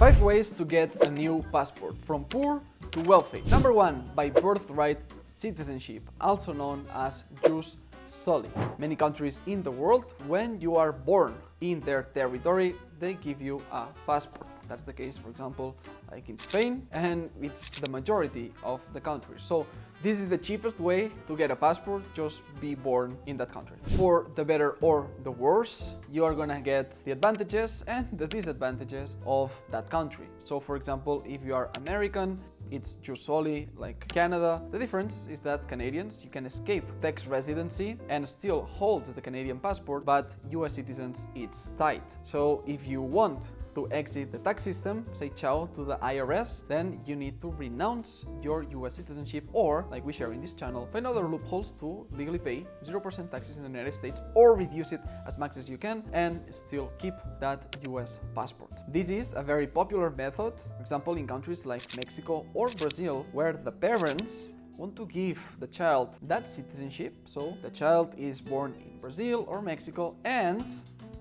5 ways to get a new passport from poor to wealthy. Number 1, by birthright citizenship, also known as jus soli. Many countries in the world, when you are born in their territory, they give you a passport. That's the case, for example, like in Spain, and it's the majority of the countries. So this is the cheapest way to get a passport, just be born in that country. For the better or the worse, you are gonna get the advantages and the disadvantages of that country. So for example, if you are American, it's jus soli like Canada. The difference is that Canadians, you can escape tax residency and still hold the Canadian passport, but US citizens, it's tight. So if you want to exit the tax system, say ciao to the IRS, then you need to renounce your US citizenship, or, like we share in this channel, find other loopholes to legally pay 0% taxes in the United States or reduce it as much as you can and still keep that US passport. This is a very popular method, for example, in countries like Mexico or Brazil, where the parents want to give the child that citizenship. So the child is born in Brazil or Mexico, and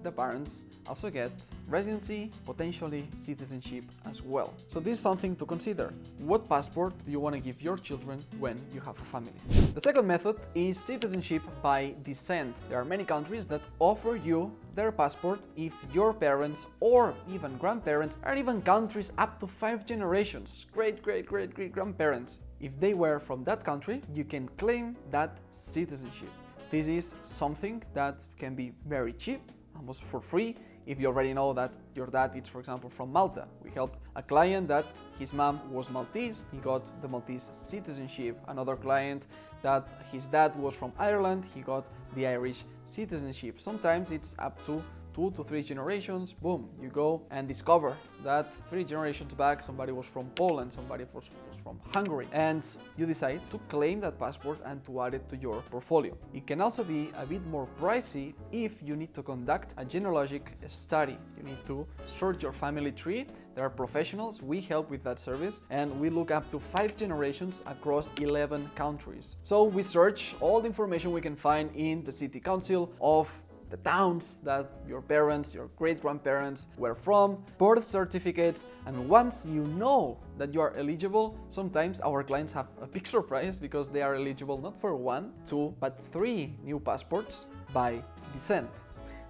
the parents also get residency, potentially citizenship as well. So this is something to consider. What passport do you want to give your children when you have a family? The second method is citizenship by descent. There are many countries that offer you their passport if your parents or even grandparents, or even countries up to 5 generations, great grandparents, if they were from that country, you can claim that citizenship. This is something that can be very cheap, almost for free. If you already know that your dad is, for example, from Malta. We helped a client that his mom was Maltese, he got the Maltese citizenship. Another client that his dad was from Ireland, he got the Irish citizenship. Sometimes it's up to 2 to 3 generations, boom, you go and discover that 3 generations back somebody was from Poland, somebody was from Hungary, and you decide to claim that passport and to add it to your portfolio. It can also be a bit more pricey if you need to conduct a genealogic study. You need to sort your family tree. There are professionals, we help with that service, and we look up to 5 generations across 11 countries. So we search all the information we can find in the city council of the towns that your parents, your great-grandparents were from, birth certificates, and once you know that you are eligible, sometimes our clients have a big surprise because they are eligible not for 1, 2, but 3 new passports by descent.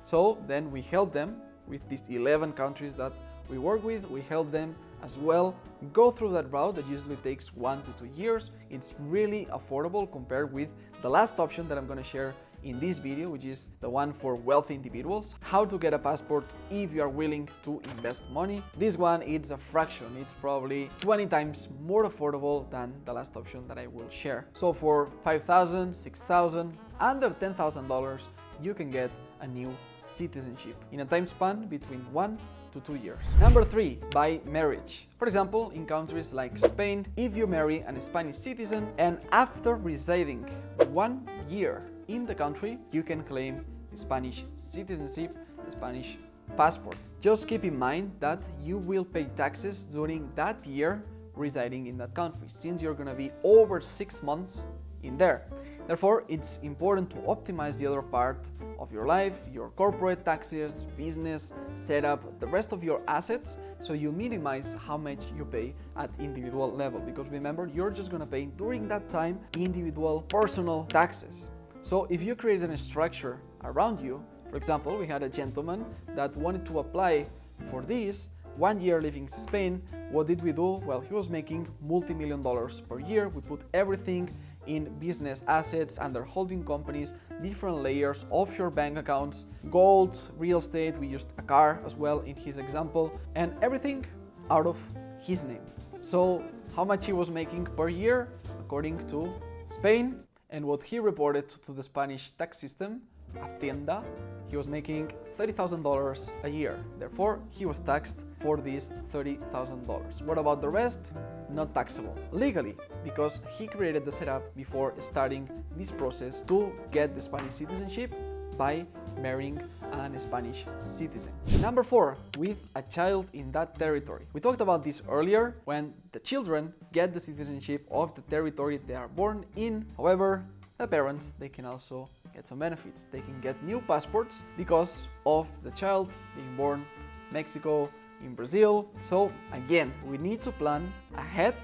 So then we help them with these 11 countries that we work with, we help them as well go through that route that usually takes 1 to 2 years. It's really affordable compared with the last option that I'm going to share in this video, which is the one for wealthy individuals, how to get a passport if you are willing to invest money. This one is a fraction, it's probably 20 times more affordable than the last option that I will share. So for $5,000, $6,000, under $10,000, you can get a new citizenship in a time span between 1 to 2 years. Number 3, by marriage. For example, in countries like Spain, if you marry a Spanish citizen and after residing 1 year in the country, you can claim the Spanish citizenship, the Spanish passport. Just keep in mind that you will pay taxes during that year residing in that country, since you're gonna be over 6 months in there. Therefore, it's important to optimize the other part of your life, your corporate taxes, business setup, the rest of your assets, so you minimize how much you pay at individual level. Because remember, you're just gonna pay during that time individual personal taxes. So if you created a structure around you, for example, we had a gentleman that wanted to apply for this, 1 year living in Spain. What did we do? Well, he was making multi-million dollars per year. We put everything in business assets under holding companies, different layers, offshore bank accounts, gold, real estate. We used a car as well in his example, and everything out of his name. So how much he was making per year according to Spain and what he reported to the Spanish tax system, Hacienda, he was making $30,000 a year. Therefore, he was taxed for these $30,000. What about the rest? Not taxable legally, because he created the setup before starting this process to get the Spanish citizenship by marrying a Spanish citizen. Number 4, with a child in that territory. We talked about this earlier when the children get the citizenship of the territory they are born in. However, the parents, they can also get some benefits. They can get new passports because of the child being born in Mexico, in Brazil. So again, we need to plan ahead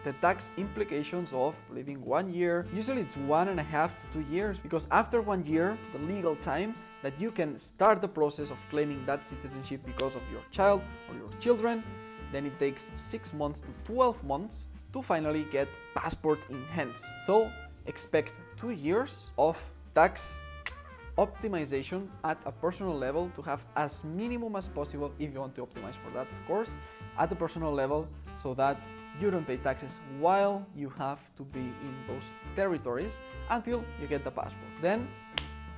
the tax implications of living 1 year. Usually it's 1.5 to 2 years, because after 1 year, the legal time that you can start the process of claiming that citizenship because of your child or your children, then it takes 6 months to 12 months to finally get passport in hands. So expect 2 years of tax optimization at a personal level, to have as minimum as possible, if you want to optimize for that, of course, at the personal level, so that you don't pay taxes while you have to be in those territories until you get the passport. Then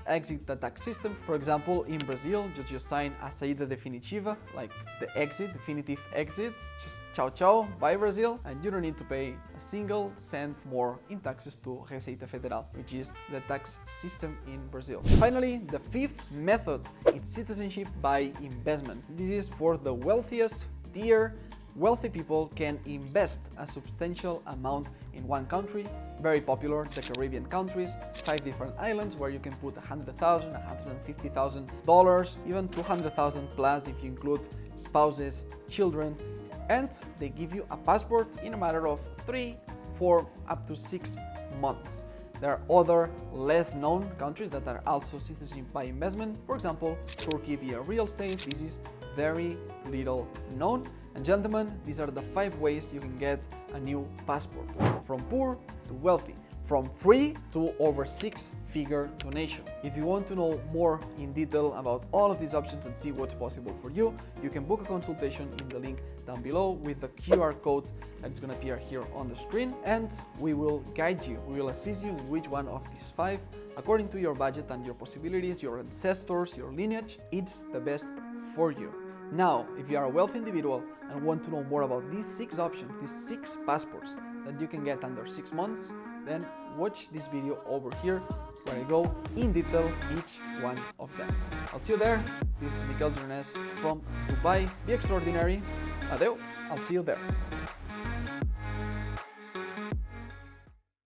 exit the tax system. For example, in Brazil, just sign a saída definitiva, like the exit, definitive exit, just ciao ciao, bye Brazil, and you don't need to pay a single cent more in taxes to Receita Federal, which is the tax system in Brazil. Finally, the fifth method is citizenship by investment. This is for the wealthiest tier. Wealthy people can invest a substantial amount in one country, very popular, the Caribbean countries, 5 different islands where you can put $100,000, $150,000, even $200,000 plus if you include spouses, children, and they give you a passport in a matter of 3, 4, up to 6 months. There are other less known countries that are also citizenship by investment. For example, Turkey via real estate. This is very little known. And gentlemen, these are the 5 ways you can get a new passport. From poor to wealthy, from free to over 6-figure donation. If you want to know more in detail about all of these options and see what's possible for you, you can book a consultation in the link down below with the QR code that's going to appear here on the screen, and we will guide you. We will assist you in which one of these 5, according to your budget and your possibilities, your ancestors, your lineage, it's the best for you. Now, if you are a wealthy individual and want to know more about these 6 options, these 6 passports that you can get under 6 months, then watch this video over here where I go in detail each one of them. I'll see you there. This is Miquel Gironès from Dubai. Be extraordinary. Adeu. I'll see you there.